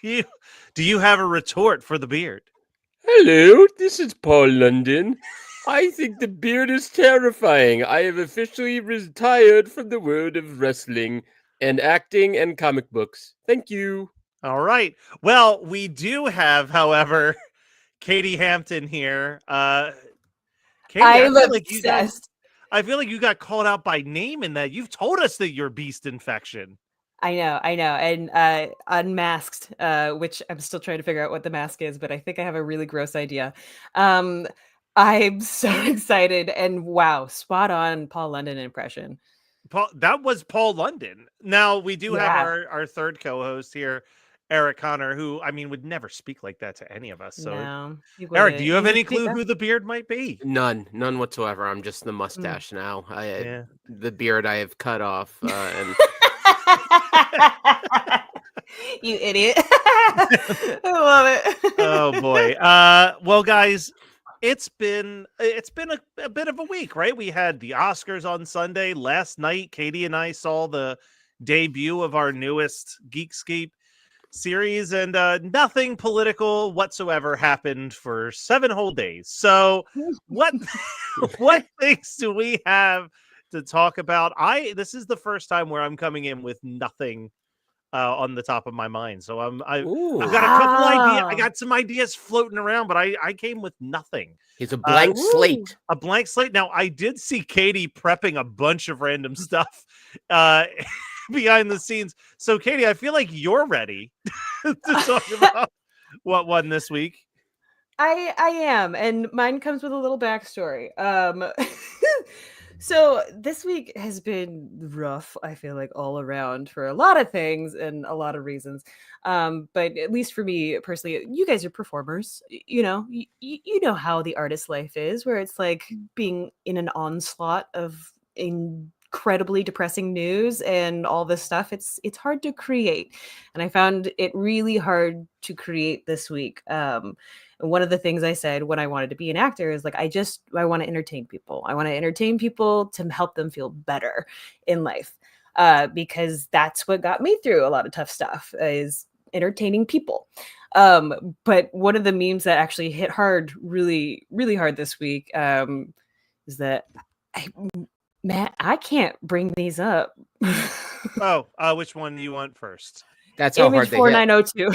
Do you have a retort for the beard? Hello, this is Paul London. I think the beard is terrifying. I have officially retired from the world of wrestling and acting and comic books. Thank you. All right. Well, we do have, however, Katie Hampton here. Katie, I'm obsessed. I feel like you got called out by name in that. You've told us that you're beast infection. I know, and unmasked, which I'm still trying to figure out what the mask is, but I think I have a really gross idea. I'm so excited, and wow, spot on Paul London impression. That was Paul London. Now we do have Yeah. our third co-host here, Eric Connor, who I mean would never speak like that to any of us. So, No, you Eric, do you have wouldn't. any clue who the beard might be? None whatsoever. I'm just the mustache now. The beard I have cut off, and You idiot. I love it. Oh boy. Well, guys, it's been a bit of a week, right? We had the Oscars on Sunday. Last night, Katie and I saw the debut of our newest Geekscape series, and nothing political whatsoever happened for 7 whole days. So what what things do we have to talk about? This is the first time where I'm coming in with nothing on the top of my mind. So I've got a couple ideas. I got some ideas floating around, but I came with nothing. It's a blank slate. A blank slate. Now I did see Katie prepping a bunch of random stuff behind the scenes. So Katie, I feel like you're ready to talk about what won this week. I am, and mine comes with a little backstory. So this week has been rough, I feel like, all around for a lot of things and a lot of reasons. But at least for me personally, you guys are performers. You know, you know how the artist life is, where it's like being in an onslaught of incredibly depressing news and all this stuff. It's hard to create, and I found it really hard to create this week. And one of the things I said when I wanted to be an actor is like, I want to entertain people. I want to entertain people to help them feel better in life. Because that's what got me through a lot of tough stuff is entertaining people. But one of the memes that actually hit hard, really, really hard this week, is that Matt, I can't bring these up. Which one do you want first? That's how Image hard they hit. 4902.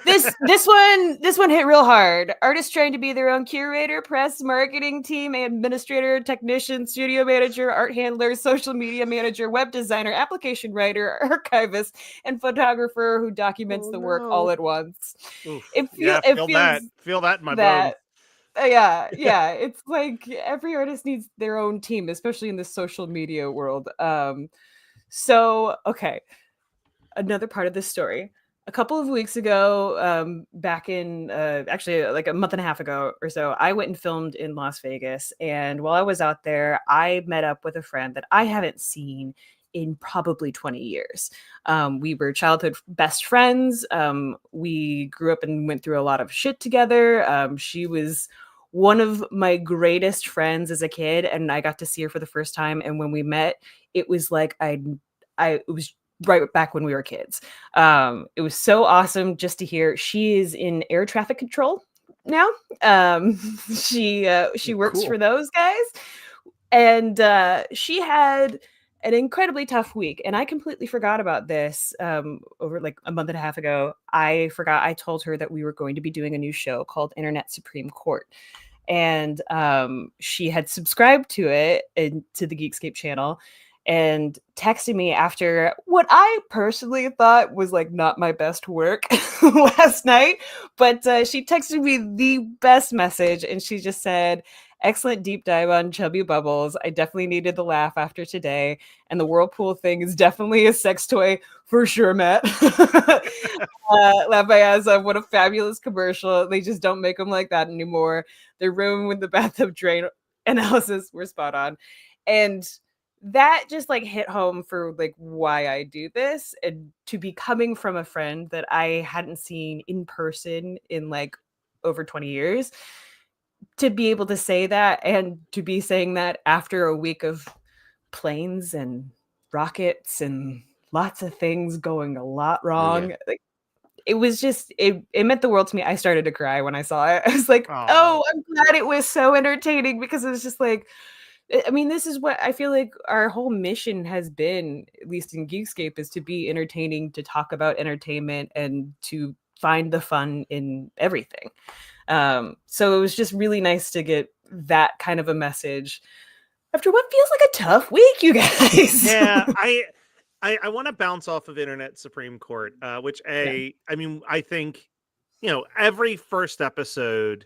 this one hit real hard. Artists trying to be their own curator, press, marketing team, administrator, technician, studio manager, art handler, social media manager, web designer, application writer, archivist, and photographer who documents the work all at once. Feel that in my bones. Yeah, it's like every artist needs their own team, especially in the social media world. So okay, another part of this story. A couple of weeks ago, back in actually like a month and a half ago or so, I went and filmed in Las Vegas. And while I was out there, I met up with a friend that I haven't seen in probably 20 years. We were childhood best friends. We grew up and went through a lot of shit together. She was one of my greatest friends as a kid, and I got to see her for the first time. And when we met, it was like it was right back when we were kids. It was so awesome just to hear. She is in air traffic control now. She works for those guys, and she had an incredibly tough week, and I completely forgot about this. Over like a month and a half ago, I told her that we were going to be doing a new show called Internet Supreme Court, and she had subscribed to it and to the Geekscape channel, and texted me after what I personally thought was like not my best work last night. But she texted me the best message, and she just said, "Excellent deep dive on Chubby Bubbles. I definitely needed the laugh after today. And the Whirlpool thing is definitely a sex toy for sure, Matt." Laugh my ass off. What a fabulous commercial. They just don't make them like that anymore. The room with the bathtub drain analysis were spot on. And that just like hit home for like why I do this, and to be coming from a friend that I hadn't seen in person in like over 20 years, to be able to say that, and to be saying that after a week of planes and rockets and lots of things going a lot wrong. Like, it was just it meant the world to me. I started to cry when I saw it. I was like, Aw. oh, I'm glad it was so entertaining, because it was just like, I mean, this is what I feel like our whole mission has been, at least in Geekscape, is to be entertaining, to talk about entertainment, and to find the fun in everything. So it was just really nice to get that kind of a message after what feels like a tough week, you guys. Yeah, I want to bounce off of Internet Supreme Court, which I mean, I think, you know, every first episode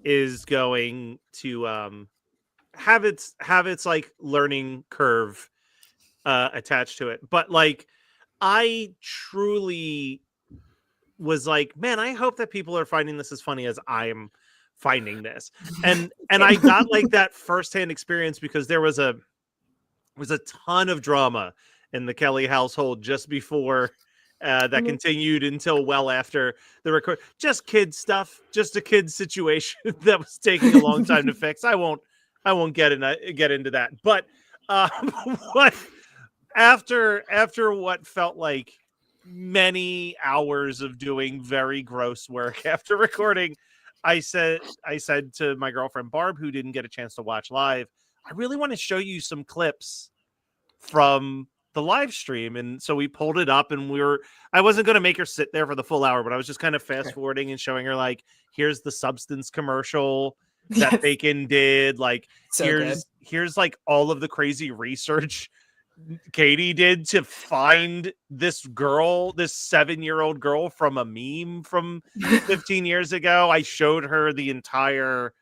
is going to have its like learning curve attached to it. But like, I truly was like, man, I hope that people are finding this as funny as I'm finding this. And I got like that firsthand experience, because there was a ton of drama in the Kelly household just before that continued until well after the record. Just kid stuff, just a kid situation that was taking a long time to fix. I won't get into that. But what after what felt like many hours of doing very gross work after recording, I said to my girlfriend Barb, who didn't get a chance to watch live, I really want to show you some clips from the live stream. And so we pulled it up, and I wasn't going to make her sit there for the full hour, but I was just kind of fast forwarding and showing her, like, here's the Substance commercial that Bacon did. Like, So here's like all of the crazy research Katie did to find this 7-year-old girl from a meme from 15 years ago. I showed her the entire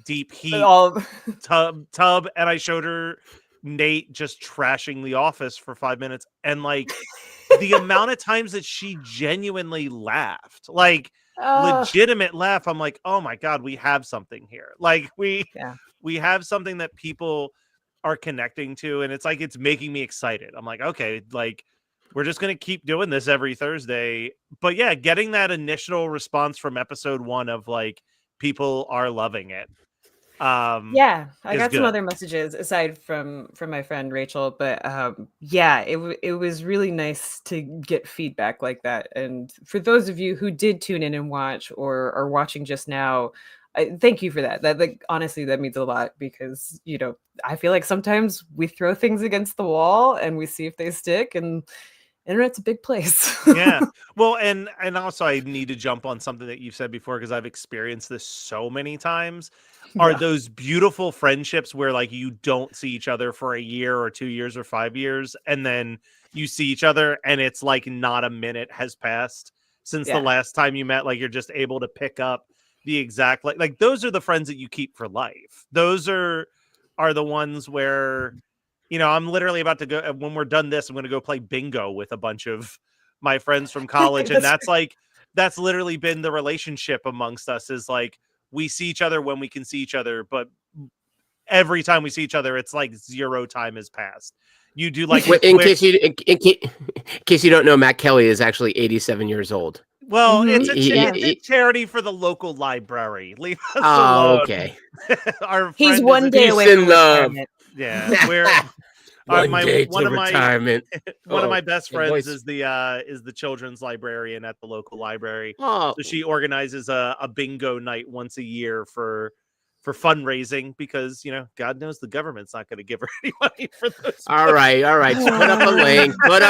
Deep Heat tub, and I showed her Nate just trashing The Office for 5 minutes, and like the amount of times that she genuinely laughed, like legitimate laugh. I'm like, oh my God, we have something here. Like we have something that people are connecting to, and it's like, it's making me excited. I'm like, okay, like we're just gonna keep doing this every Thursday. But yeah, getting that initial response from episode 1 of like, people are loving it. I got good. some other messages aside from my friend Rachel, but it was really nice to get feedback like that. And for those of you who did tune in and watch, or are watching just now, thank you for that. That, like, honestly, that means a lot, because, you know, I feel like sometimes we throw things against the wall and we see if they stick, and internet's a big place. Yeah. Well, and also I need to jump on something that you've said before, because I've experienced this so many times. Are those beautiful friendships where like you don't see each other for a year or 2 years or 5 years, and then you see each other and it's like not a minute has passed since the last time you met. Like, you're just able to pick up the exact, like those are the friends that you keep for life. Those are the ones where, you know, I'm literally about to go, when we're done this, I'm going to go play bingo with a bunch of my friends from college. And that's literally been the relationship amongst us, is like, we see each other when we can see each other, but every time we see each other, it's like zero time has passed. You do like, in case you don't know, Matt Kelly is actually 87 years old. Well, it's a charity for the local library. Leave us alone. Okay. He's one day away from retirement. Yeah, we're one of my best friends is the children's librarian at the local library. So she organizes a bingo night once a year for fundraising, because, you know, God knows the government's not going to give her any money for those. All right. So put up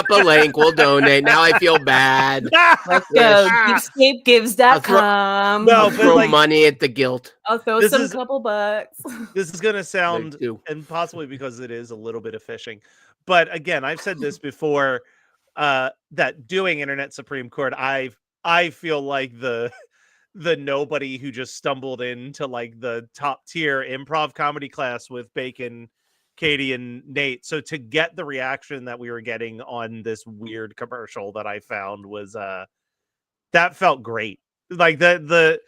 a link. We'll donate. Now I feel bad. Let's go. Geekscapegives.com. No, I'll throw money at the guilt. I'll throw couple bucks. This is going to sound, and possibly because it is a little bit of fishing, but again, I've said this before, that doing Internet Supreme Court, I feel like the nobody who just stumbled into like the top tier improv comedy class with Bacon, Katie, and Nate. So to get the reaction that we were getting on this weird commercial that I found was that felt great. Like the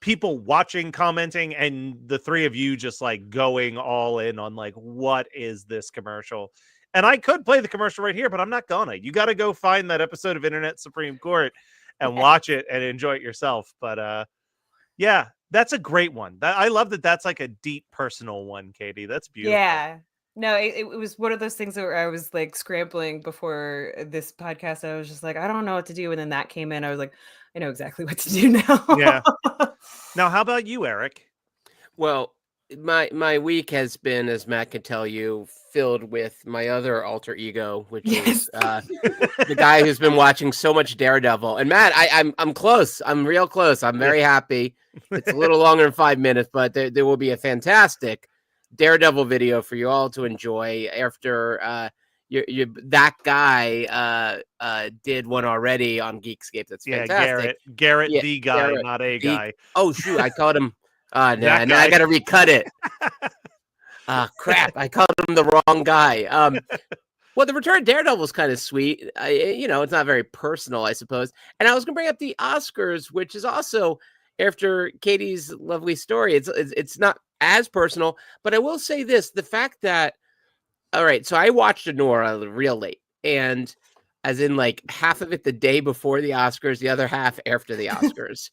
people watching, commenting, and the three of you just like going all in on like, what is this commercial? And I could play the commercial right here, but I'm not gonna. You got to go find that episode of Internet Supreme Court and watch it and enjoy it yourself. But yeah, that's a great one. I love that. That's like a deep personal one, Katie. That's beautiful. No, it was one of those things where I was like scrambling before this podcast. I was just like, I don't know what to do. And then that came in. I was like, I know exactly what to do now. Yeah. Now, how about you, Eric? Well, my week has been, as Matt can tell you, filled with my other alter ego, which is the guy who's been watching so much Daredevil. And Matt, I'm close. I'm real close. I'm very happy. It's a little longer than 5 minutes, but there will be a fantastic Daredevil video for you all to enjoy after that guy did one already on Geekscape. That's fantastic. Garrett Yeah, the guy, Garrett not a the- guy. Oh shoot, I called him. No, That now I guy. gotta recut it. Crap, I called him the wrong guy. Well, the Return of Daredevil is kind of sweet. It's not very personal, I suppose. And I was gonna bring up the Oscars, which is also after Katie's lovely story. It's not as personal, but I will say this: the fact that, all right, so I watched Anora real late, and as in like half of it the day before the Oscars, the other half after the Oscars.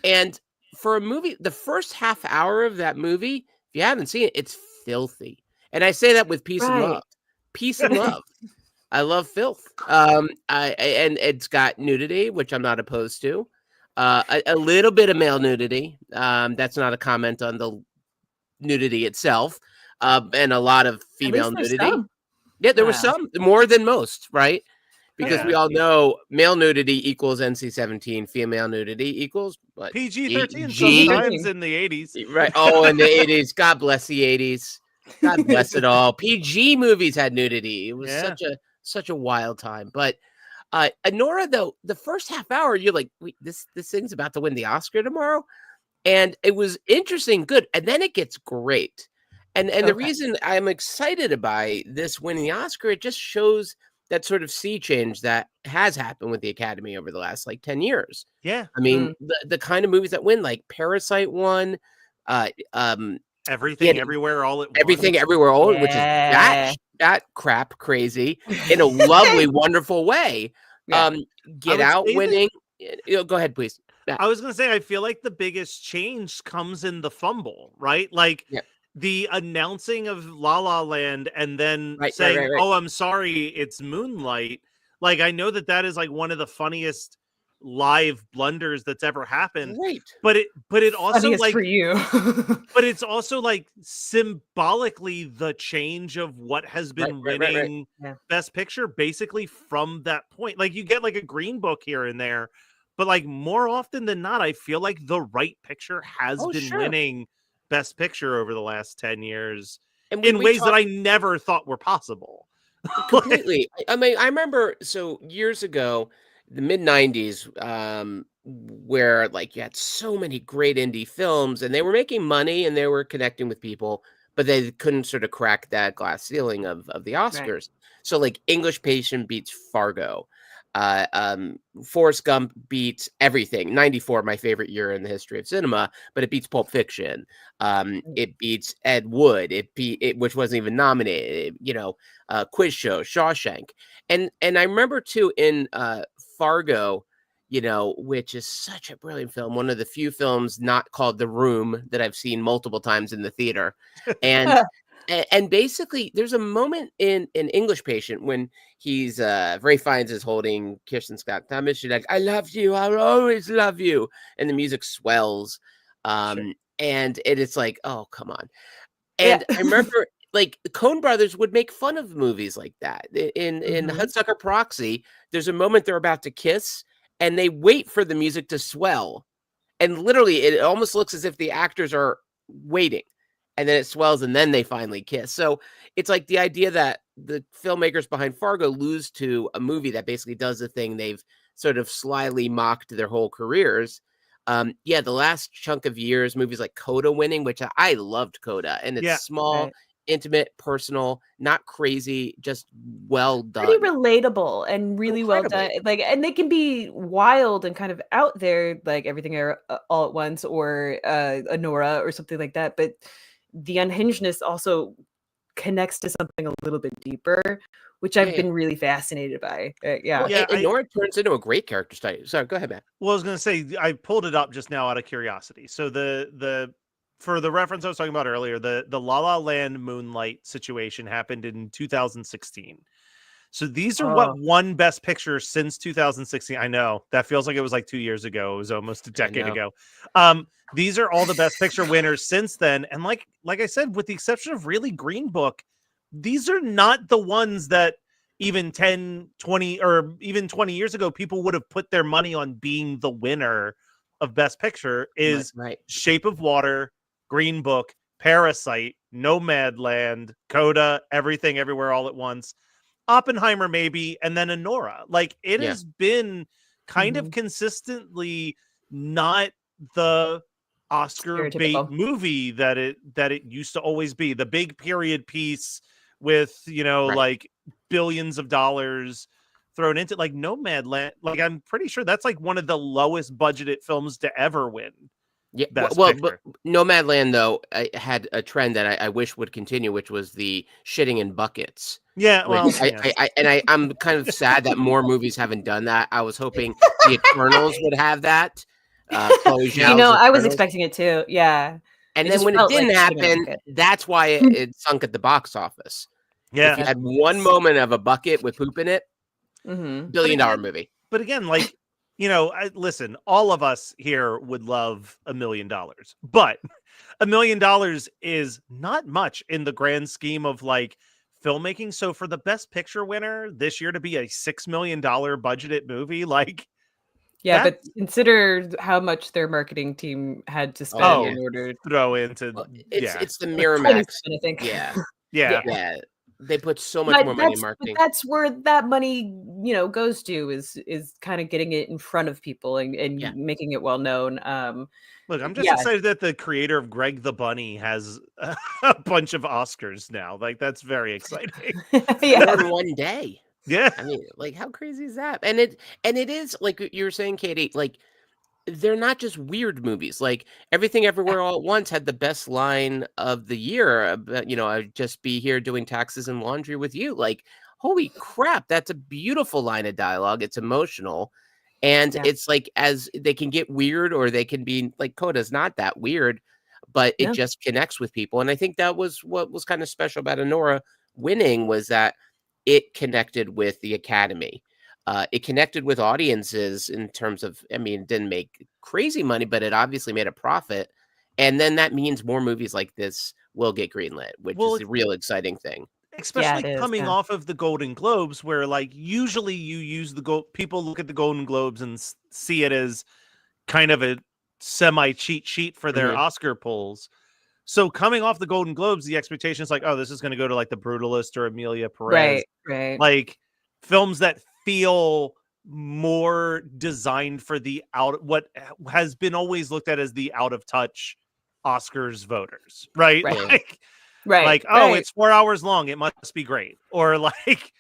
And for a movie, the first half hour of that movie, if you haven't seen it, it's filthy. And I say that with peace and love. Peace and love. I love filth. And it's got nudity, which I'm not opposed to. A little bit of male nudity. That's not a comment on the nudity itself. And a lot of female nudity. Some. Yeah, there was some, more than most, right? Because we all know male nudity equals NC-17, female nudity equals what? PG-13 G- sometimes in the 80s. Right. Oh, in the 80s. God bless the 80s. God bless it all. PG movies had nudity. It was such a wild time. But Anora, though, the first half hour, you're like, wait, this thing's about to win the Oscar tomorrow. And it was interesting, good. And then it gets great. And the reason I'm excited by this winning the Oscar, it just shows that sort of sea change that has happened with the Academy over the last like 10 years. Yeah. I mean, the kind of movies that win, like Parasite won, Everything Everywhere All at Once. Everything Everywhere All, which is that crap crazy in a lovely, wonderful way. Get Out winning. Go ahead, please. Yeah. I was going to say, I feel like the biggest change comes in the fumble, right? Like the announcing of La La Land and then saying, right. oh, I'm sorry, it's Moonlight. Like, I know that is like one of the funniest live blunders that's ever happened. Right. But it also funniest like for you. but it's also like symbolically the change of what has been winning Best Picture basically from that point. Like you get like a Green Book here and there, but like more often than not, I feel like the right picture has been winning Best Picture over the last 10 years in ways that I never thought were possible. Completely. I mean, I remember years ago, the mid 90s, where like you had so many great indie films and they were making money and they were connecting with people, but they couldn't sort of crack that glass ceiling of the Oscars. Right. So like English Patient beats Fargo. Forrest Gump beats everything. 94, my favorite year in the history of cinema, but it beats Pulp Fiction. It beats Ed Wood. It which wasn't even nominated. Quiz Show, Shawshank, and I remember too in Fargo, which is such a brilliant film. One of the few films not called The Room that I've seen multiple times in the theater, and. And basically, there's a moment in English Patient when he's Ray Fiennes is holding Kirsten Scott Thomas. She's like, "I love you. I'll always love you," and the music swells, and it's like, "Oh, come on!" And I remember, like, the Coen Brothers would make fun of movies like that. In Hudsucker Proxy, there's a moment they're about to kiss, and they wait for the music to swell, and literally, it almost looks as if the actors are waiting. And then it swells, and then they finally kiss. So it's like the idea that the filmmakers behind Fargo lose to a movie that basically does the thing they've sort of slyly mocked their whole careers. The last chunk of years, movies like Coda winning, which I loved Coda, and it's small, intimate, personal, not crazy, just well done. Pretty relatable and really well done. Like, and they can be wild and kind of out there, like Everything All at Once or Anora or something like that, but the unhingedness also connects to something a little bit deeper, which I've been really fascinated by. And Nora turns into a great character study. Sorry, go ahead, Matt. Well, I was going to say, I pulled it up just now out of curiosity. So the for the reference I was talking about earlier, the La La Land Moonlight situation happened in 2016. So these are what won Best Picture since 2016. I know that feels like it was like 2 years ago. It was almost a decade ago. These are all the Best Picture winners since then. And like I said, with the exception of really Green Book, these are not the ones that even 10, 20, or even 20 years ago, people would have put their money on being the winner of Best Picture. Is Right. Shape of Water, Green Book, Parasite, Nomadland, Coda, Everything Everywhere All at Once, Oppenheimer maybe, and then Anora. Like it has been kind of consistently not the Oscar bait movie that it used to always be. The big period piece with, like billions of dollars thrown into, like Nomadland. Like I'm pretty sure that's like one of the lowest budgeted films to ever win. Yeah, Best but Picture. Nomadland though had a trend that I wish would continue, which was the shitting in buckets. Yeah, well, I'm kind of sad that more movies haven't done that. I was hoping the Eternals would have that. Chloe Zhao's I was Eternals. expecting it too. Yeah, And then when it didn't happen, that's why it sunk at the box office. Yeah, if you had one moment of a bucket with poop in it, $1 billion movie. But again, like, listen, all of us here would love $1 million, but $1 million is not much in the grand scheme of like filmmaking. So for the Best Picture winner this year to be a $6 million budgeted movie, like, but consider how much their marketing team had to spend in order to throw into. It's the Miramax. I think. Yeah. They put so much more money in marketing. But that's where that money, goes to is kind of getting it in front of people and making it well known. Look, I'm just excited that the creator of Greg the Bunny has a bunch of Oscars now. Like that's very exciting. More in one day. Yeah. I mean, like how crazy is that? And it is like you were saying, Katie, like they're not just weird movies. Like Everything Everywhere All at Once had the best line of the year. I'd just be here doing taxes and laundry with you. Like, holy crap, that's a beautiful line of dialogue. It's emotional. And it's like, as they can get weird, or they can be like, Coda's not that weird, but it just connects with people. And I think that was what was kind of special about Anora winning, was that it connected with the Academy. It connected with audiences in terms of, it didn't make crazy money, but it obviously made a profit. And then that means more movies like this will get greenlit, which is a real exciting thing. Especially coming off of the Golden Globes, where like usually you use people look at the Golden Globes and see it as kind of a semi cheat sheet for their Oscar polls. So coming off the Golden Globes, the expectation is like, oh, this is going to go to like The Brutalist or Emilia Perez. Right. Like films that feel more designed for what has been always looked at as the out of touch Oscars voters, right? It's 4 hours long, it must be great, or like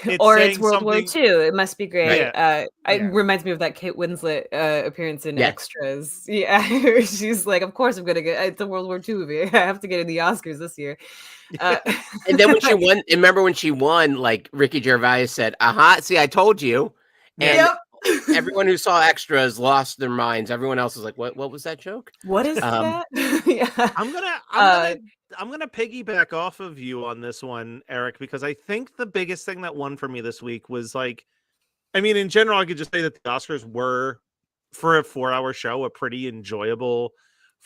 it's World War II, it must be great. It reminds me of that Kate Winslet appearance in Extras. She's like, of course I'm gonna get, it's a World War II movie, I have to get in the Oscars this year. And then when she won, remember when she won, like Ricky Gervais said, see, I told you. And everyone who saw Extras lost their minds. Everyone else was like, what was that joke? What is that? I'm gonna piggyback off of you on this one, Eric, because I think the biggest thing that won for me this week was like, in general, I could just say that the Oscars were, for a 4-hour show, a pretty enjoyable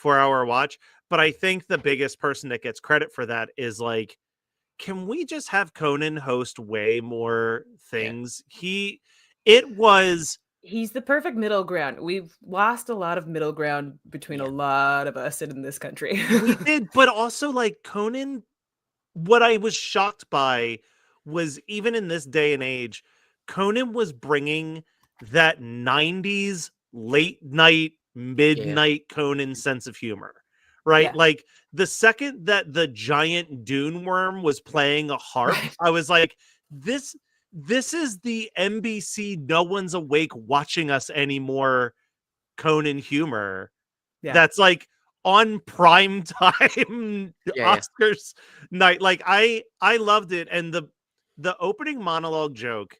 4-hour watch. But I think the biggest person that gets credit for that is like, can we just have Conan host way more things? He's the perfect middle ground. We've lost a lot of middle ground between a lot of us in this country. We did, but also like Conan, what I was shocked by was, even in this day and age, Conan was bringing that 90s late night, midnight Conan sense of humor, right? Yeah. Like the second that the giant dune worm was playing a harp, I was like, this is the NBC no one's awake watching us anymore Conan humor. That's like on prime time Oscars night. Like I loved it. And the opening monologue joke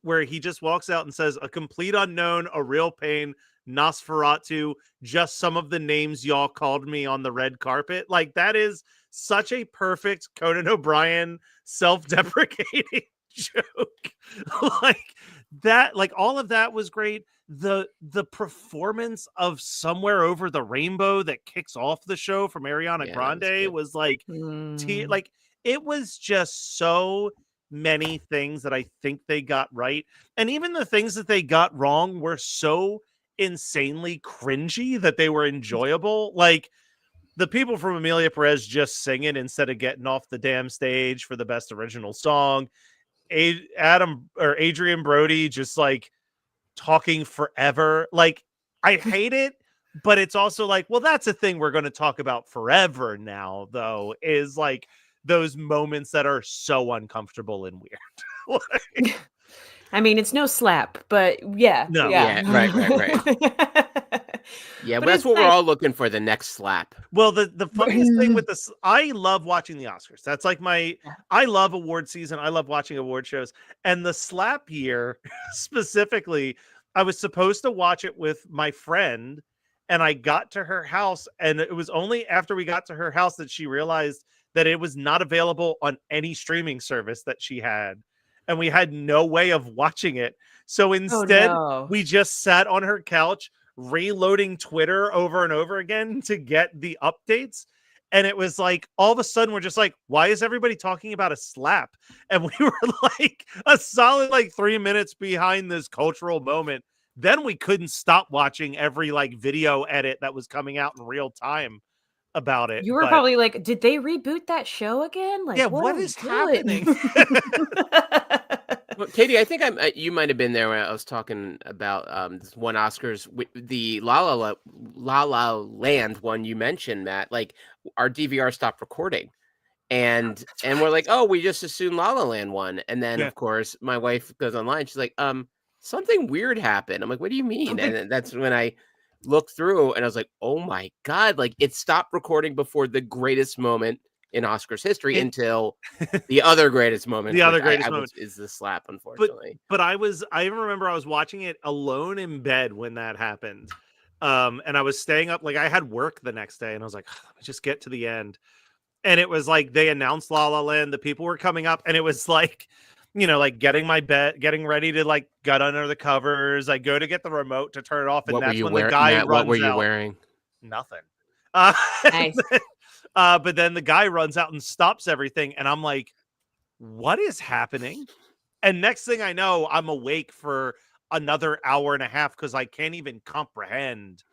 where he just walks out and says, "A complete unknown, a real pain, Nosferatu, just some of the names y'all called me on the red carpet." Like, that is such a perfect Conan O'Brien self-deprecating joke. Like that, like all of that was great. The performance of Somewhere Over the Rainbow that kicks off the show from Ariana Yeah, that was Grande good. was like like it was just so many things that I think they got right. And even the things that they got wrong were so insanely cringy that they were enjoyable. Like the people from Amelia Perez just singing instead of getting off the damn stage for the best original song. Adrian Brody just like talking forever. Like, I hate it, but it's also like, well, that's a thing we're going to talk about forever now, though, is like those moments that are so uncomfortable and weird. Like, I mean, it's no slap, but yeah, no. yeah. Yeah, right. Yeah, But that's it's what we're nice. all looking for, the next slap. Well, the funniest thing with this, I love watching the Oscars. That's like I love award season. I love watching award shows. And the slap year specifically, I was supposed to watch it with my friend, and I got to her house, and it was only after we got to her house that she realized that it was not available on any streaming service that she had. And we had no way of watching it. So Oh instead, no. we just sat on her couch reloading Twitter over and over again to get the updates. And it was like, all of a sudden, we're just like, why is everybody talking about a slap? And we were like a solid like 3 minutes behind this cultural moment. Then we couldn't stop watching every like video edit that was coming out in real time about it. You were But probably like, did they reboot that show again? Like, yeah, what what are we is doing? happening? Well, Katie, I think you might have been there when I was talking about this one Oscars, the La La Land one you mentioned, Matt. Like our DVR stopped recording, and we're like, oh, we just assumed La La Land won, and then Yeah. of course my wife goes online. She's like, something weird happened. I'm like, what do you mean? And then that's when I looked through, and I was like, oh my god, like it stopped recording before the greatest moment in Oscars history until the other greatest moment. The other greatest moment is the slap, unfortunately. But I remember I was watching it alone in bed when that happened. And I was staying up, like I had work the next day, and I was like, let me just get to the end. And it was like they announced La La Land, the people were coming up, and it was like, like getting ready to like get under the covers. I go to get the remote to turn it off, and What were that's you when wearing, the guy Matt? runs What were you out. wearing? Nothing. Nice. But then the guy runs out and stops everything, and I'm like, what is happening? And next thing I know, I'm awake for another hour and a half because I can't even comprehend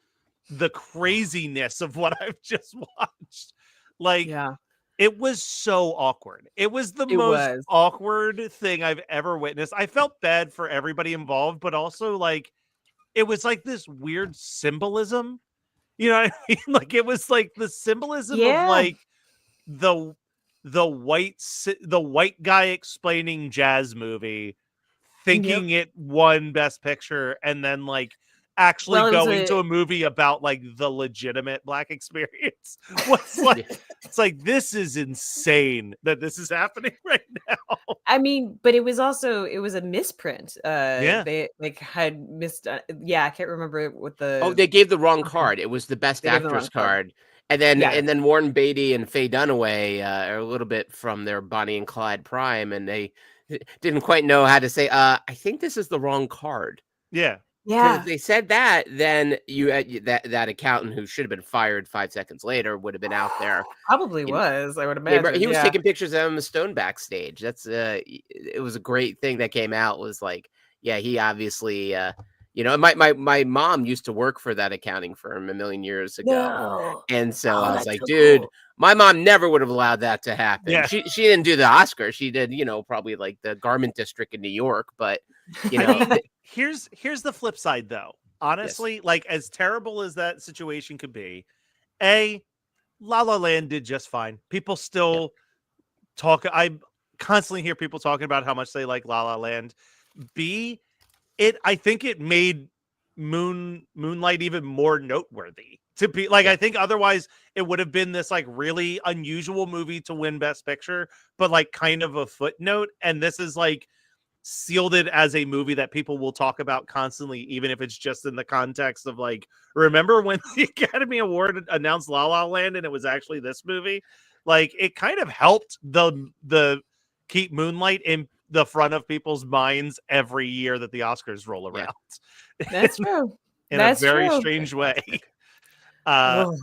the craziness of what I've just watched. Like, Yeah, it was so awkward. It was the it most was. awkward thing I've ever witnessed. I felt bad for everybody involved, but also like it was like this weird symbolism. You know what I mean? Like it was like the symbolism of Yeah. like the white guy explaining jazz movie, thinking it won Best Picture, and then like actually Well, it was going to a movie about like the legitimate Black experience. What's like it's like this is insane that this is happening right now. I mean, but it was a misprint. Yeah. They like had missed. Yeah, I can't remember what the. Oh, they gave the wrong card. It was the Best They gave the Actress wrong card. card. And then Yeah. and then Warren Beatty and Faye Dunaway are a little bit from their Bonnie and Clyde prime, and they didn't quite know how to say, I think this is the wrong card. Yeah. Yeah. If they said that, then that accountant who should have been fired 5 seconds later would have been out there. Probably You know, was. I would Yeah, imagine. he was yeah. taking pictures of Emma Stone backstage. That's it was a great thing that came out. Was like, yeah, he obviously my mom used to work for that accounting firm a million years ago. No. And so Oh, I was that's like, so dude, cool. my mom never would have allowed that to happen. Yeah. She didn't do the Oscar. She did, probably like the Garment District in New York, but Here's the flip side though. Honestly, like as terrible as that situation could be, La La Land did just fine. People still talk. I constantly hear people talking about how much they like La La Land. I think it made Moonlight even more noteworthy to be like, I think otherwise it would have been this like really unusual movie to win Best Picture, but like kind of a footnote. And this is like sealed it as a movie that people will talk about constantly, even if it's just in the context of like, remember when the Academy Award announced La La Land and it was actually this movie? Like, it kind of helped the keep Moonlight in the front of people's minds every year that the Oscars roll around. That's true. In That's a very true. strange way. Oh.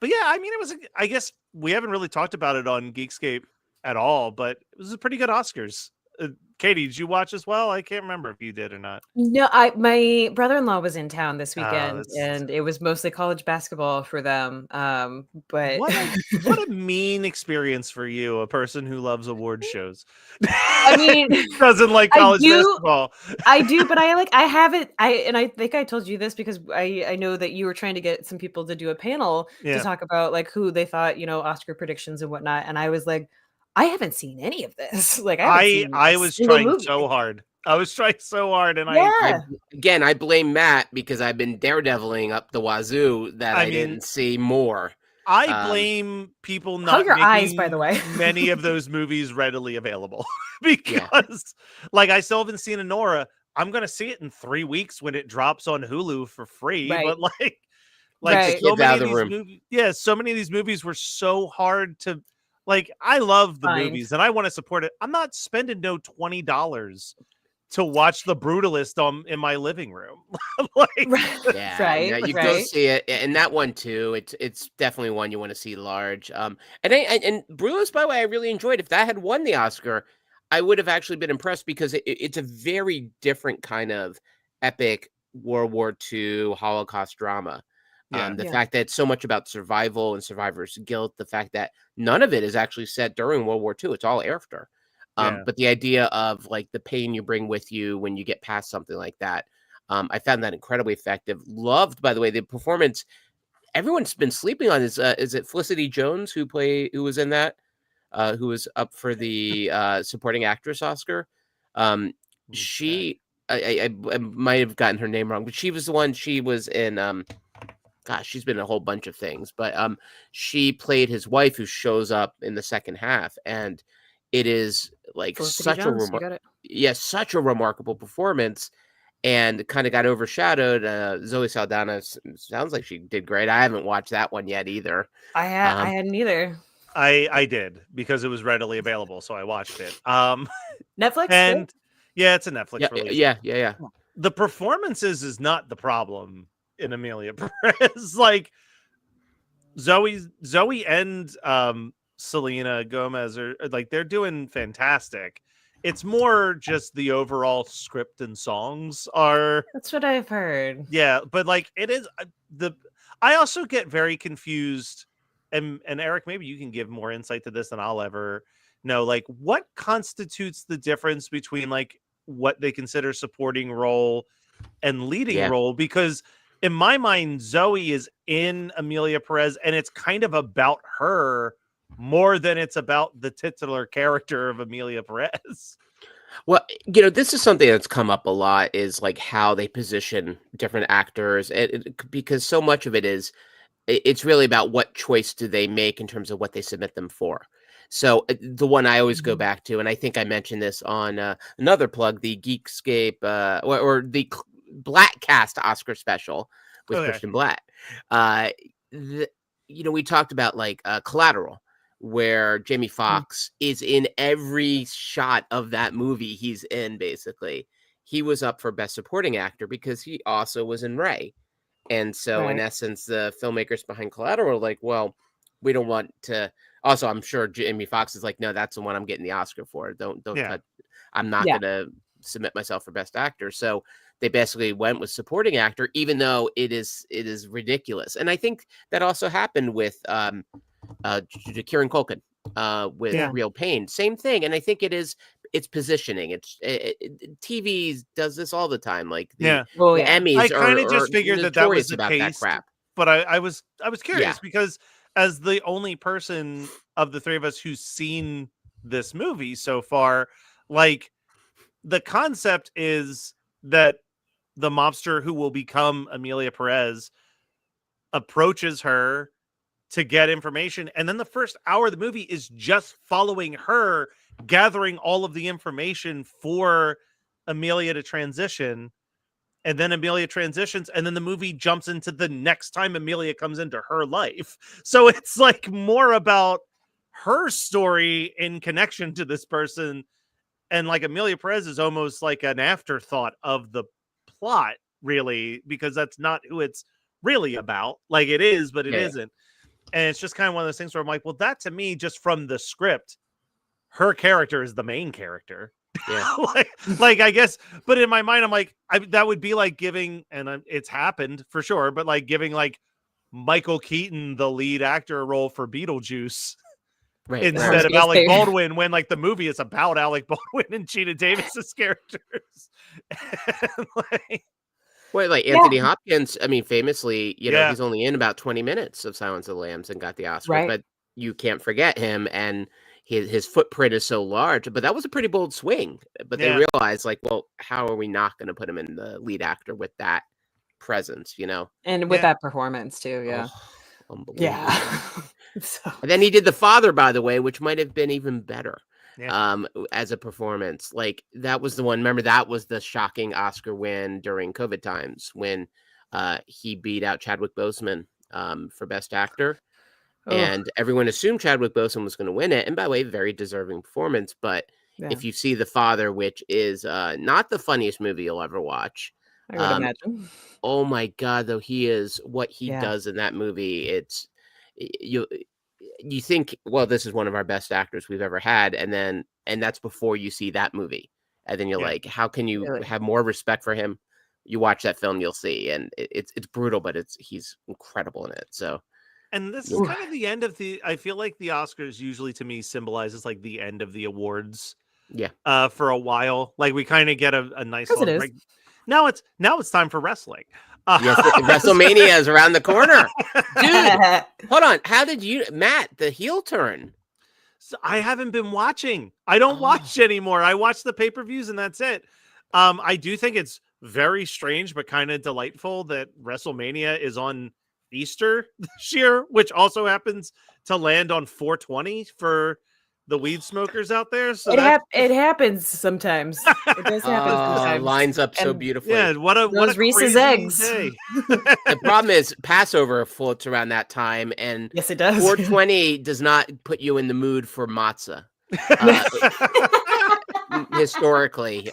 But yeah, I mean, it was, I guess we haven't really talked about it on Geekscape at all, but it was a pretty good Oscars. Katie, did you watch as well? I can't remember if you did or not. No, my brother-in-law was in town this weekend, that's- and it was mostly college basketball for them. But What a mean experience for you, a person who loves award shows. I mean, doesn't like college do- basketball. I do, but I have it. I think I told you this because I know that you were trying to get some people to do a panel Yeah. to talk about like who they thought, Oscar predictions and whatnot. And I was like, I haven't seen any of this. Like I was trying so hard. I was trying so hard, and I blame Matt because I've been daredeviling up the wazoo that I didn't see more. I blame people not Hug your eyes, making by the way. many of those movies readily available because, like, I still haven't seen Anora. I'm gonna see it in 3 weeks when it drops on Hulu for free. Right. But like Right. so Kids many out of of the these room. movies, so many of these movies were so hard to like. I love the Find. movies and I want to support it. I'm not spending no $20 to watch The Brutalist in my living room. Like, Yeah, Right, no, you go right. see it, and that one too. It's definitely one you want to see large. And Brutalist, by the way, I really enjoyed. If that had won the Oscar, I would have actually been impressed because it's a very different kind of epic World War II Holocaust drama. Yeah. The fact that it's so much about survival and survivor's guilt, the fact that none of it is actually set during World War II, it's all after. Yeah. But the idea of like the pain you bring with you when you get past something like that, I found that incredibly effective. Loved, by the way, the performance. Everyone's been sleeping on is it Felicity Jones who was in that, who was up for the supporting actress Oscar. She I might have gotten her name wrong, but she was the one. She was in gosh, she's been in a whole bunch of things, but she played his wife who shows up in the second half, and it is like Felicity such Jones, a you got it. such a remarkable performance, and kind of got overshadowed. Zoe Saldana sounds like she did great. I haven't watched that one yet either. I hadn't either. I did because it was readily available, so I watched it. Netflix And yeah, it's a Netflix release. Yeah. The performances is not the problem in Amelia Perez. Like Zoe and Selena Gomez are like, they're doing fantastic. It's more just the overall script and songs are. That's what I've heard. Yeah, but like it is I also get very confused, and Eric, maybe you can give more insight to this than I'll ever know. Like, what constitutes the difference between like what they consider supporting role and leading role? Because in my mind, Zoe is in Amelia Perez, and it's kind of about her more than it's about the titular character of Amelia Perez. Well, this is something that's come up a lot, is like how they position different actors, because so much of it's really about what choice do they make in terms of what they submit them for. So the one I always go back to, and I think I mentioned this on another plug, the Geekscape or the Blackcast Oscar special with Christian Blatt. We talked about like Collateral, where Jamie Foxx is in every shot of that movie he's in. Basically, he was up for Best Supporting Actor because he also was in Ray. And so in essence, the filmmakers behind Collateral are like, well, we don't want to. Also, I'm sure Jamie Foxx is like, no, that's the one I'm getting the Oscar for. Don't cut. I'm not going to submit myself for Best Actor. So they basically went with supporting actor, even though it is ridiculous. And I think that also happened with Kieran Culkin with Real Pain. Same thing. And I think it's positioning. TV does this all the time. Like the Emmys. I kind of just figured that was the about case. that crap. But I was curious because as the only person of the three of us who's seen this movie so far, like the concept is that the mobster who will become Amelia Perez approaches her to get information, and then the first hour of the movie is just following her gathering all of the information for Amelia to transition, and then Amelia transitions, and then the movie jumps into the next time Amelia comes into her life. So it's like more about her story in connection to this person, and like Amelia Perez is almost like an afterthought of the plot, really, because that's not who it's really about. Like it is, but it Yeah. isn't. And it's just kind of one of those things where I'm like, well, that to me, just from the script, her character is the main character. Yeah. like I guess, but in my mind, I'm like, that would be like giving, and it's happened for sure, but like giving like Michael Keaton the lead actor role for Beetlejuice Right. instead of Yes, Alec they- Baldwin, when like the movie is about Alec Baldwin and Gina Davis's characters. And, like, Well, like Anthony Hopkins, I mean, famously, Yeah. he's only in about 20 minutes of Silence of the Lambs and got the Oscar, Right. but you can't forget him, and his footprint is so large. But that was a pretty bold swing. But they Yeah. realized, like, well, how are we not going to put him in the lead actor with that presence, And with Yeah. that performance too, yeah. Oh, unbelievable. Yeah. So And then he did The Father, by the way, which might have been even better. Yeah. As a performance. Like that was the one. Remember, that was the shocking Oscar win during COVID times when he beat out Chadwick Boseman for Best Actor. oh, And everyone assumed Chadwick Boseman was going to win it. And by the way, very deserving performance. But yeah, if you see The Father, which is not the funniest movie you'll ever watch. I would imagine. Oh my God, though, what he Yeah. does in that movie. You think, well, this is one of our best actors we've ever had. And that's before you see that movie. And then you're Yeah. like, how can you Really? have more respect for him? You watch that film, you'll see. And it's brutal, but he's incredible in it. So And this is Ooh. kind of the end of I feel like the Oscars usually to me symbolizes like the end of the awards. Yeah. For a while. Like we kind of get a nice 'Cause it long is. break. Now it's time for wrestling. yes, WrestleMania is around the corner. Dude, hold on. How did Matt, the heel turn? So I haven't been watching. I don't watch anymore. I watch the pay-per-views and that's it. I do think it's very strange but kind of delightful that WrestleMania is on Easter this year, which also happens to land on 420 for the weed smokers out there. So It happens sometimes. It does happen sometimes. Lines up so And- beautifully. yeah, what a Those Reese's crazy eggs. day. The problem is Passover floats around that time, and Yes, it does. 420 does not put you in the mood for matzah historically.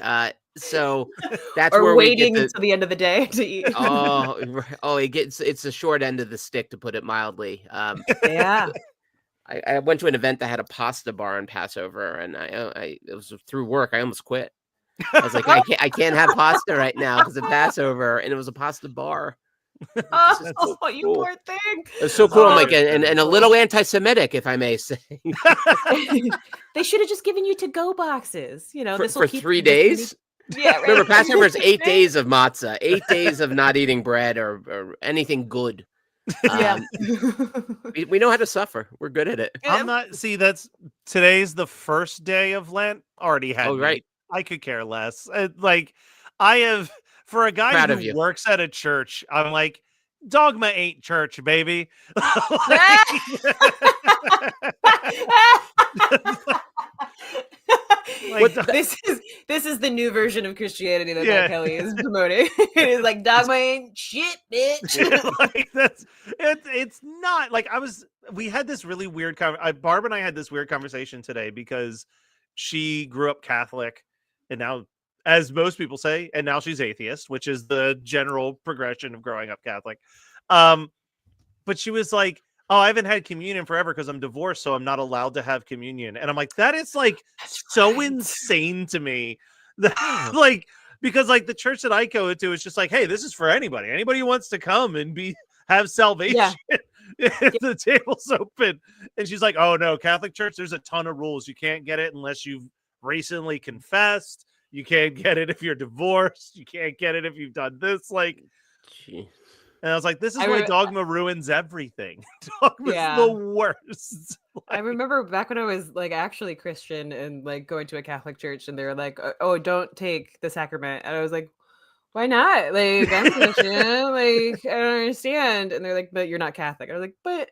So that's or where we waiting get the. until the end of the day to eat. It's the short end of the stick, to put it mildly. Yeah. I went to an event that had a pasta bar on Passover, and it was through work. I almost quit. I was like, I can't have pasta right now because of Passover, and it was a pasta bar. Oh, you cool. poor thing. It was so cool. I'm Oh, like, and a little anti-Semitic, if I may say, They should have just given you to-go boxes. for 3 days. Yeah, right. Remember, Passover is 8 days of matzah, 8 days of not eating bread or anything good. Yeah. We know how to suffer. We're good at it. I'm not today's the first day of Lent. Already had Oh, right. meat. I could care less. Like I have for a guy Proud of who you. works at a church, I'm like, dogma ain't church, baby. Like, This is the new version of Christianity that Yeah. Matt Kelly is promoting. It's like dogma ain't shit, bitch. like it's not like we had this really weird Barb and I had this weird conversation today because she grew up Catholic and now, as most people say, and now she's atheist, which is the general progression of growing up Catholic. But she was like, oh, I haven't had communion forever because I'm divorced, so I'm not allowed to have communion. And I'm like, that is like so right. insane to me. That, like, because like the church that I go to is just like, hey, this is for anybody. Anybody who wants to come and have salvation. The table's open. And she's like, oh no, Catholic Church, there's a ton of rules. You can't get it unless you've recently confessed. You can't get it if you're divorced. You can't get it if you've done this. Like, Gee. and I was like, this is why dogma ruins everything. Dogma's Yeah. the worst. I remember back when I was like actually Christian and like going to a Catholic church and they were like, oh, don't take the sacrament. And I was like, why not? Like, I'm Christian. Like, I don't understand. And they're like, but you're not Catholic. I was like, but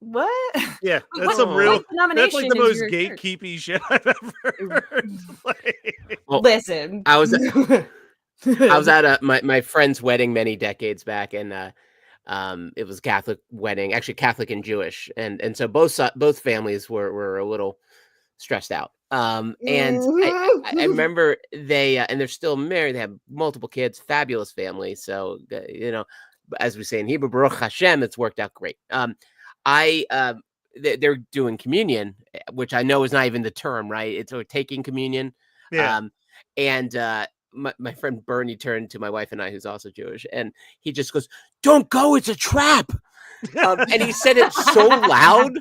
what? Yeah, Wait, that's what, some real. what That's like denomination the is most your church? gatekeepy shit I've ever heard. Like, Well, Listen, I was at my friend's wedding many decades back, and it was a Catholic wedding, actually Catholic and Jewish, and so both families were a little stressed out. And I remember they and they're still married. They have multiple kids, fabulous family. So as we say in Hebrew, Baruch Hashem, it's worked out great. I they're doing communion, which I know is not even the term, right? It's taking communion. yeah. And my friend Bernie turned to my wife and I, who's also Jewish, and he just goes, "Don't go, it's a trap." And he said it so loud,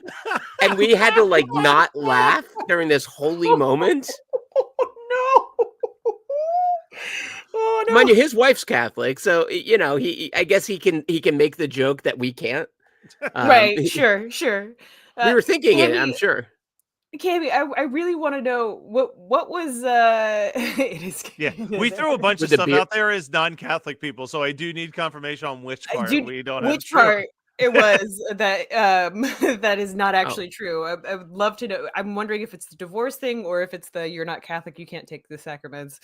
and we had to like not laugh during this holy moment. Oh no! Oh no! Mind you, his wife's Catholic, so I guess he can make the joke that we can't. Right? Sure. We were thinking it, I'm Cammy, sure. Cammy, I really want to know what was it is. Yeah, we threw a bunch of With the stuff beer- out there as non-Catholic people, so I do need confirmation on which I part do- we don't have which true. part it was that that is not actually true. I would love to know. I'm wondering if it's the divorce thing or if it's the you're not Catholic, you can't take the sacraments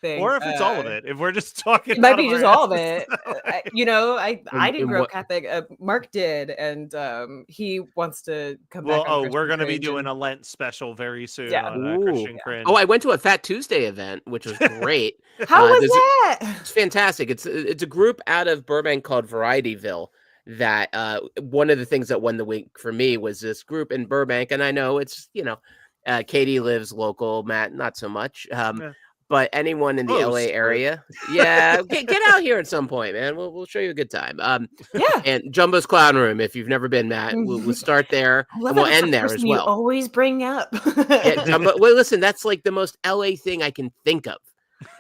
thing, Or if it's all of it. If we're just talking, It might out be of just our all of asses. it. I didn't And grow up what- Catholic. Mark did, and he wants to come Well, back. On we're going to be Christian doing Cringe a Lent special very soon Yeah. on Ooh. Christian Cringe. Oh, I went to a Fat Tuesday event, which was great. and- How was there's that? It's fantastic. It's a group out of Burbank called Varietyville. That one of the things that won the week for me was this group in Burbank, and I know it's Katie lives local, Matt not so much. Yeah. But anyone in the Close, LA but- area, yeah, get out here at some point, man. We'll show you a good time. Yeah. And Jumbo's Clown Room, if you've never been, Matt, we'll start there I love and we'll that it's the end there first as thing you well. always bring up. Yeah, Jumbo. Well, listen, that's like the most LA thing I can think of,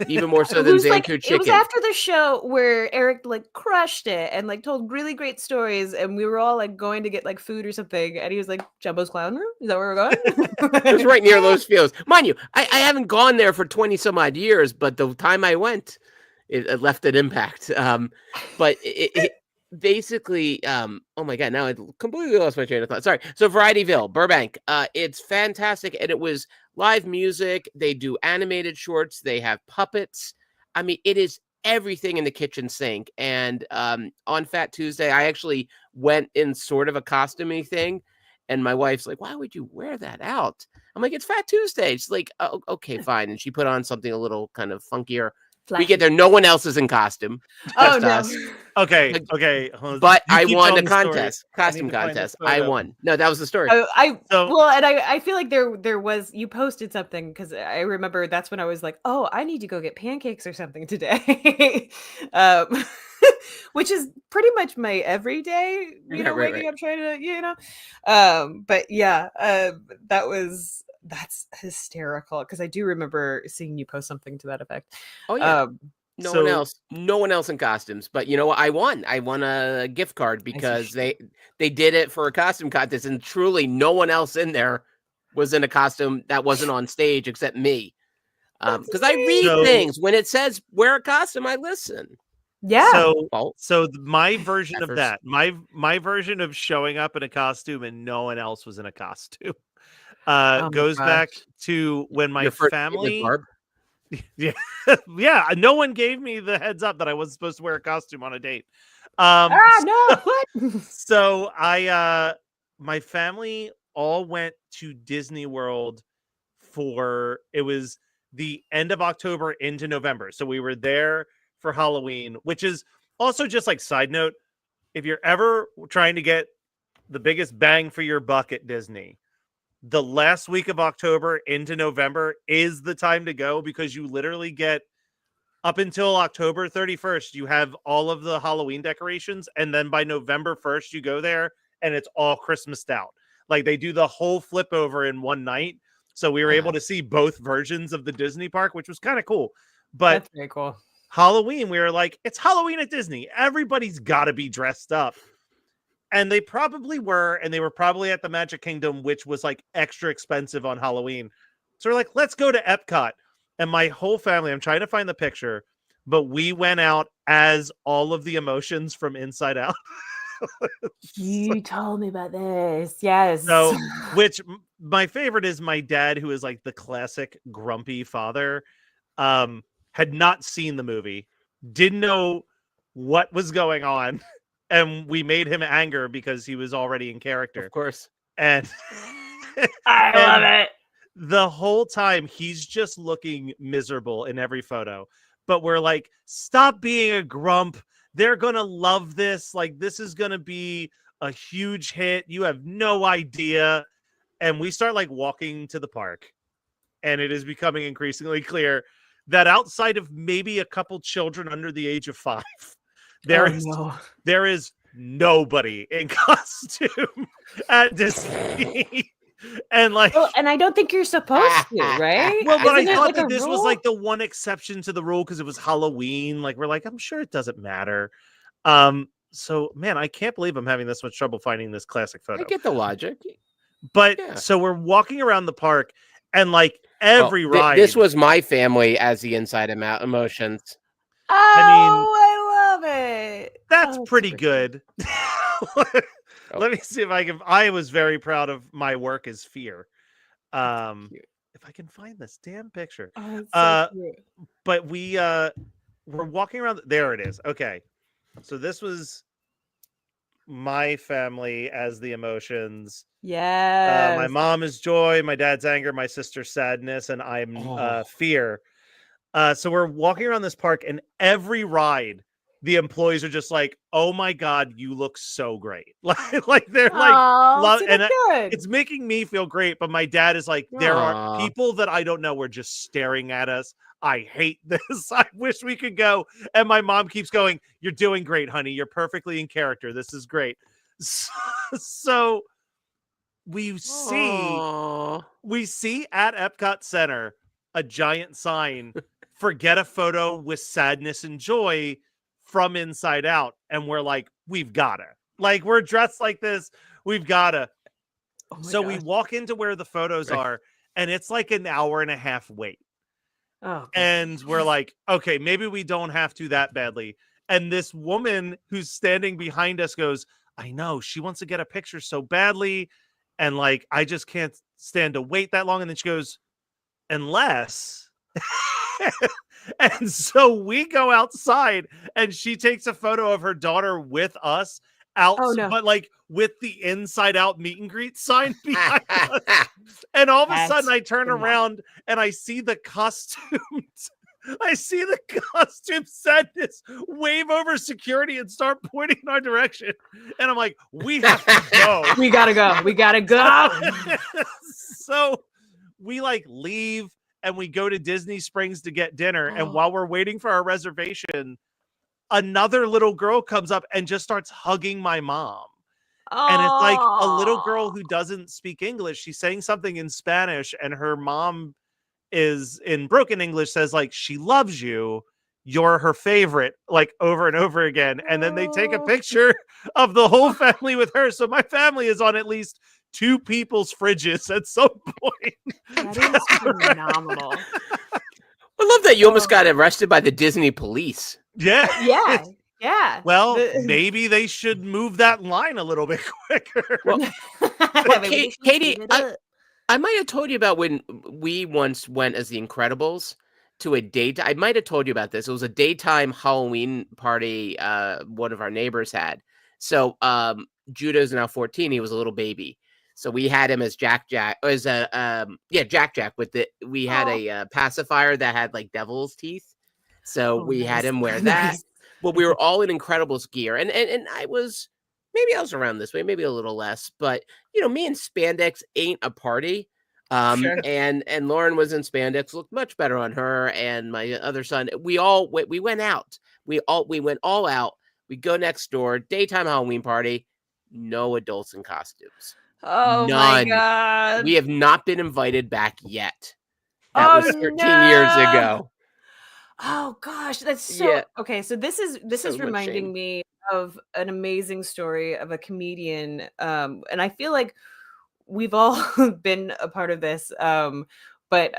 even more so It than was like Zanku it was Chicken. after the show where Eric like crushed it and like told really great stories, and we were all like going to get like food or something, and he was like, "Jumbo's Clown Room? Is that where we're going?" It was right near Los Feliz. Mind you, I haven't gone there for 20 some odd years, but the time I went, it left an impact. But it basically, oh my God, now I completely lost my train of thought. Sorry. So Varietyville, Burbank, it's fantastic. And it was live music. They do animated shorts. They have puppets. I mean, it is everything in the kitchen sink. And on Fat Tuesday, I actually went in sort of a costumey thing. And my wife's like, "Why would you wear that out?" I'm like, "It's Fat Tuesday." She's like, "Oh, okay, fine." And she put on something a little kind of funkier. We get there. No one else is in costume. Oh just no. us. Okay, Like, okay. hold on. But You I keep won the telling story. contest, I need costume to find this contest. I photo. won. No, that was the story. So- Well, and I feel like there was you posted something because I remember that's when I was like, oh, I need to go get pancakes or something today, which is pretty much my everyday, Right, waking right. up trying to, but yeah, that's hysterical because I do remember seeing you post something to that effect. Oh yeah. Um, No one else in costumes. But you know what? I won a gift card because they did it for a costume contest, and truly no one else in there was in a costume that wasn't on stage except me. Because I read So- things. When it says wear a costume, I listen. yeah. So my version of Heifers. that, my version of showing up in a costume and no one else was in a costume, Oh my goes back gosh. to when my Your first date with family. Barb? Yeah, yeah. No one gave me the heads up that I wasn't supposed to wear a costume on a date. No, what? So my family all went to Disney World it was the end of October into November. So we were there for Halloween, which is also just like side note. If you're ever trying to get the biggest bang for your buck at Disney, the last week of October into November is the time to go because you literally get up until October 31st, you have all of the Halloween decorations. And then by November 1st, you go there and it's all Christmased out. Like they do the whole flip over in one night. So we were able to see both versions of the Disney park, which was kind of cool. But That's very cool. Halloween, we were like, it's Halloween at Disney. Everybody's got to be dressed up. And they probably were. And they were probably at the Magic Kingdom, which was like extra expensive on Halloween. So we're like, let's go to Epcot. And my whole family, I'm trying to find the picture, but we went out as all of the emotions from Inside Out. You told me about this. Yes. So, my favorite is my dad, who is like the classic grumpy father, had not seen the movie, didn't know what was going on, and we made him anger because he was already in character. Of course. And I love it. the whole time he's just looking miserable in every photo. But we're like, stop being a grump. They're gonna love this. Like, this is gonna be a huge hit. You have no idea. And we start like walking to the park, and it is becoming increasingly clear that outside of maybe a couple children under the age of 5, there is nobody in costume at Disney. And like, and I don't think you're supposed to, right? well, but Isn't I it thought like that a this was rule? like the one exception to the rule because it was Halloween. Like, we're like, I'm sure it doesn't matter. So man, I can't believe I'm having this much trouble finding this classic photo. I get the logic. But Yeah. so we're walking around the park, and like every ride. This was my family as the inside emotions. I love it. That's Oh, pretty super good. Let me see if I can. I was very proud of my work as Fear. Cute. If I can find this damn picture. Oh, it's so cute. But we're walking around. There it is. Okay, so this was my family as the emotions. Yes. My mom is joy, my dad's anger, my sister's sadness, and I'm fear. So we're walking around this park, and every ride, the employees are just like, "Oh my god, you look so great!" like they're like, love, and good. it's making me feel great. But my dad is like, there are Aw. people that I don't know were just staring at us. I hate this. I wish we could go. And my mom keeps going, "You're doing great, honey. You're perfectly in character. This is great." So we see at Epcot Center a giant sign, "Forget a photo with sadness and joy," from Inside Out. And we're like, we've gotta. Like, we're dressed like this. We've gotta. So we walk into where the photos are, and it's like an hour and a half wait. Oh, And we're like, okay, maybe we don't have to that badly. And this woman who's standing behind us goes, I know, she wants to get a picture so badly. And like, I just can't stand to wait that long. And then she goes, unless. And so we go outside, and she takes a photo of her daughter with us out, but like with the Inside Out meet and greet sign behind us. And all of a sudden I turn around and I see the costumed sadness wave over security and start pointing in our direction. And I'm like, we have to go. We gotta go. So we like leave, and we go to Disney Springs to get dinner. And while we're waiting for our reservation, another little girl comes up and just starts hugging my mom. And it's like a little girl who doesn't speak English. She's saying something in Spanish, and her mom is in broken English, says like, she loves you. You're her favorite, like over and over again. And then they take a picture of the whole family with her. So my family is on at least 2 people's fridges at some point. That is phenomenal. I love that you almost got arrested by the Disney police. Yeah. Yeah. Well, maybe they should move that line a little bit quicker. Well, Katie, I might have told you about when we once went as the Incredibles to a date. I might have told you about this. It was a daytime Halloween party one of our neighbors had. So Judah's now 14. He was a little baby. So we had him as Jack Jack with we had a pacifier that had like devil's teeth. So we had him wear that. Well, we were all in Incredibles gear, and I was around this way, maybe a little less, but you know, me and spandex ain't a party. Sure. And Lauren was in spandex, looked much better on her, and my other son. We went out. We went all out. We go next door, daytime Halloween party, no adults in costumes. Oh None. my god. We have not been invited back yet. That was 13 years ago. Oh gosh, that's so okay. So this is reminding me of an amazing story of a comedian. And I feel like we've all been a part of this. But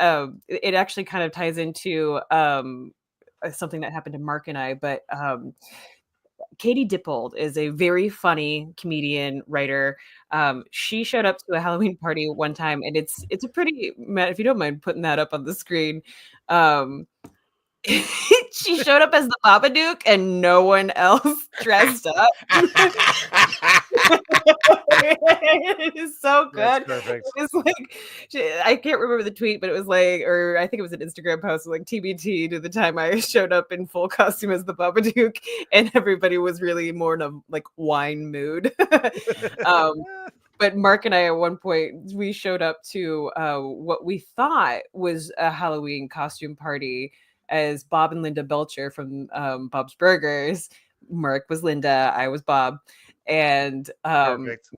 it actually kind of ties into something that happened to Mark and I. But Katie Dippold is a very funny comedian writer. She showed up to a Halloween party one time, and it's a pretty, Matt, if you don't mind putting that up on the screen. She showed up as the Babadook and no one else dressed up. It is so good. That's perfect. It was like, I can't remember the tweet, but it was like, or I think it was an Instagram post, like TBT to the time I showed up in full costume as the Babadook, and everybody was really more in a like wine mood. But Mark and I, at one point, we showed up to what we thought was a Halloween costume party as Bob and Linda Belcher from Bob's Burgers. Mark was Linda, I was Bob, and Perfect.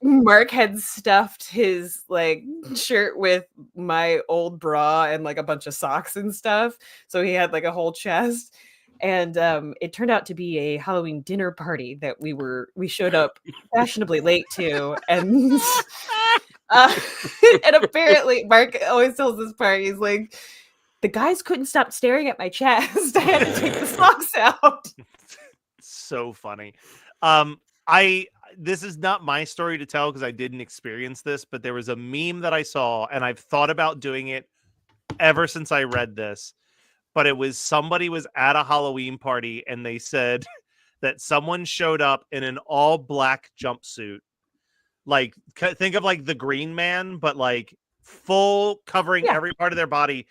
Mark had stuffed his like shirt with my old bra and like a bunch of socks and stuff, so he had like a whole chest. And it turned out to be a Halloween dinner party that we showed up fashionably late to, and and apparently Mark always tells this part, he's like, the guys couldn't stop staring at my chest. I had to take the socks out. So funny. This is not my story to tell because I didn't experience this, but there was a meme that I saw, and I've thought about doing it ever since I read this. But it was somebody was at a Halloween party and they said that someone showed up in an all black jumpsuit. Like, think of like the Green Man, but like full covering every part of their body.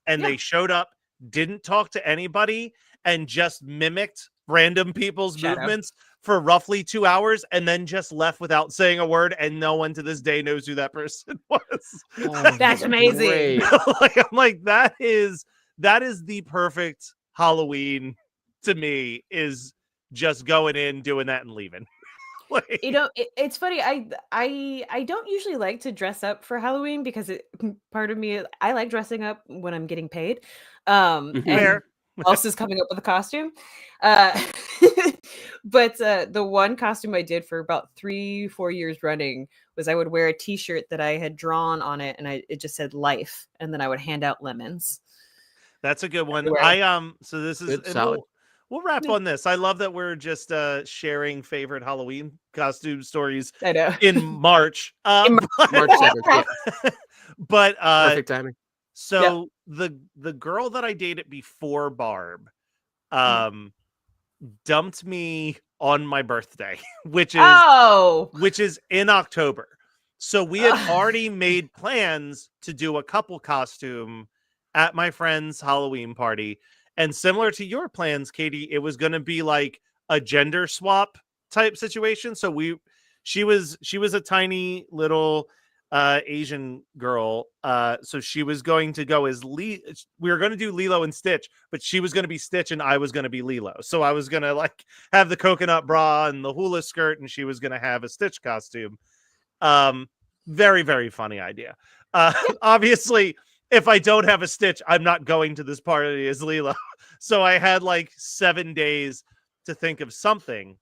And they showed up, didn't talk to anybody, and just mimicked random people's movements for roughly 2 hours, and then just left without saying a word. And no one to this day knows who that person was. Oh, That's amazing. Like, I'm like, that is the perfect Halloween to me, is just going in, doing that, and leaving. Like, You know, it's funny. I don't usually like to dress up for Halloween because part of me, I like dressing up when I'm getting paid. And fair. else is coming up with a costume. Uh, but the one costume I did for about 3-4 years running was I would wear a T-shirt that I had drawn on it, and it just said "Life," and then I would hand out lemons. That's a good one. Everywhere. So this is Good, and solid. we'll wrap on this. I love that we're just sharing favorite Halloween costume stories I know. in March. In March 7th. Yeah. But Perfect timing. so the girl that I dated before Barb dumped me on my birthday, which is in October. So we had already made plans to do a couple costume at my friend's Halloween party. And similar to your plans, Katie, it was going to be like a gender swap type situation. So she was a tiny little Asian girl. So she was going to go as we were going to do Lilo and Stitch, but she was going to be Stitch and I was going to be Lilo. So I was going to like have the coconut bra and the hula skirt, and she was going to have a Stitch costume. Very, very funny idea. Obviously, if I don't have a Stitch, I'm not going to this party as Lilo. So I had like 7 days to think of something.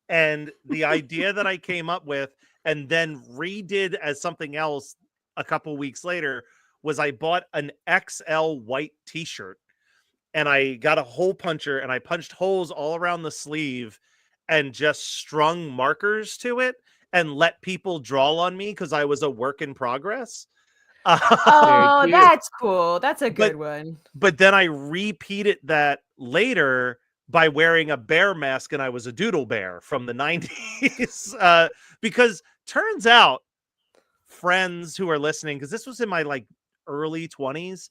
And the idea that I came up with and then redid as something else a couple weeks later was I bought an XL white t-shirt, and I got a hole puncher and I punched holes all around the sleeve and just strung markers to it and let people draw on me because I was a work in progress. Oh, that's cool. That's a good one. But then I repeated that later by wearing a bear mask, and I was a doodle bear from the 90s. Because turns out, friends who are listening, because this was in my like early 20s,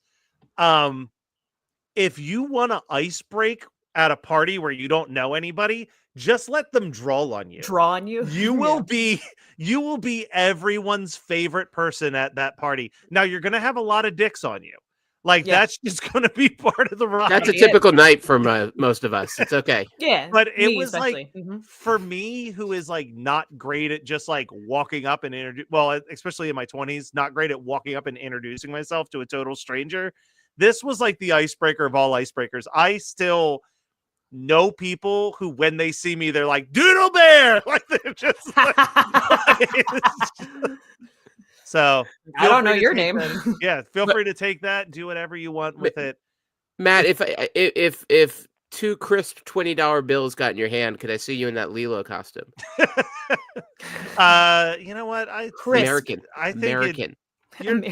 if you want to ice break at a party where you don't know anybody, just let them draw on you. Draw on you? You will be everyone's favorite person at that party. Now you're gonna have a lot of dicks on you. Like that's just gonna be part of the ride. That's a typical night for most of us. It's okay. Yeah. But it was especially. like for me, who is like not great at just like walking up and especially in my 20s, not great at walking up and introducing myself to a total stranger. This was like the icebreaker of all icebreakers. I still know people who, when they see me, they're like Doodle Bear, like they're just like, so I don't know your name. Yeah, feel free to take that, do whatever you want with it. Matt, if 2 crisp $20 bills got in your hand, could I see you in that Lilo costume? You know what? Crisp. American. I think American.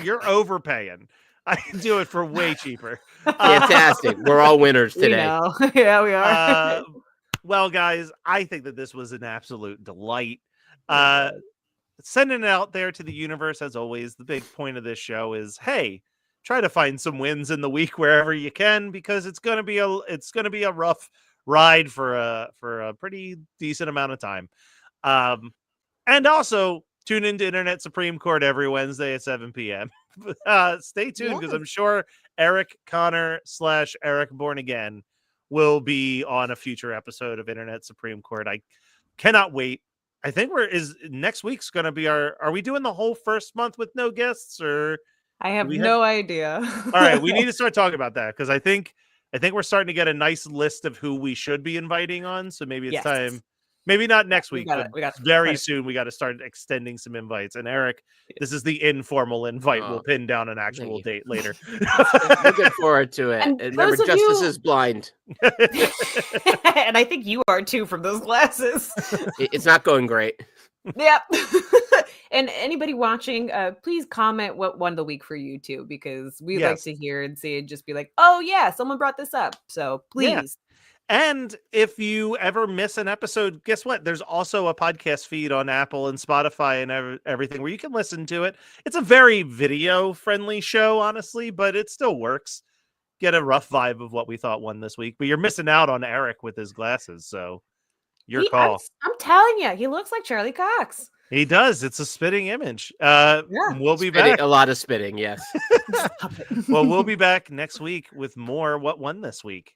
you're overpaying. I can do it for way cheaper. Fantastic. We're all winners We today. know. Yeah, we are. Well, guys, I think that this was an absolute delight. It Sending it out there to the universe, as always. The big point of this show is, hey, try to find some wins in the week wherever you can, because it's gonna be a rough ride for a pretty decent amount of time. And also tune into Internet Supreme Court every Wednesday at 7 p.m. Stay tuned, because Yes. I'm sure Eric Connor / Eric Born Again will be on a future episode of Internet Supreme Court. I cannot wait. I think next week's going to be are we doing the whole first month with no guests, or I have we no idea. all right, we need to start talking about that, because I think we're starting to get a nice list of who we should be inviting on. So maybe it's Yes. time. Maybe not next We week, got but it. We got very quite a- soon we got to start extending some invites. And Eric, this is the informal invite. We'll Oh, pin down an actual you. date later. Looking forward to it. And And remember, those of justice you- is blind. And I think you are too from those glasses. It's not going great. Yep. And anybody watching, please comment what won the week for you too, because we like Yes. to hear and see and just be like, oh yeah, someone brought this up. So Yeah. please. And if you ever miss an episode, guess what? There's also a podcast feed on Apple and Spotify and everything where you can listen to it. It's a very video friendly show, honestly, but it still works. Get a rough vibe of what we thought won this week. But you're missing out on Eric with his glasses. So your call. I'm telling you, he looks like Charlie Cox. He does. It's a spitting image. We'll be Spitting, back. a lot of spitting, yes. Stop it. Well, we'll be back next week with more What Won This Week.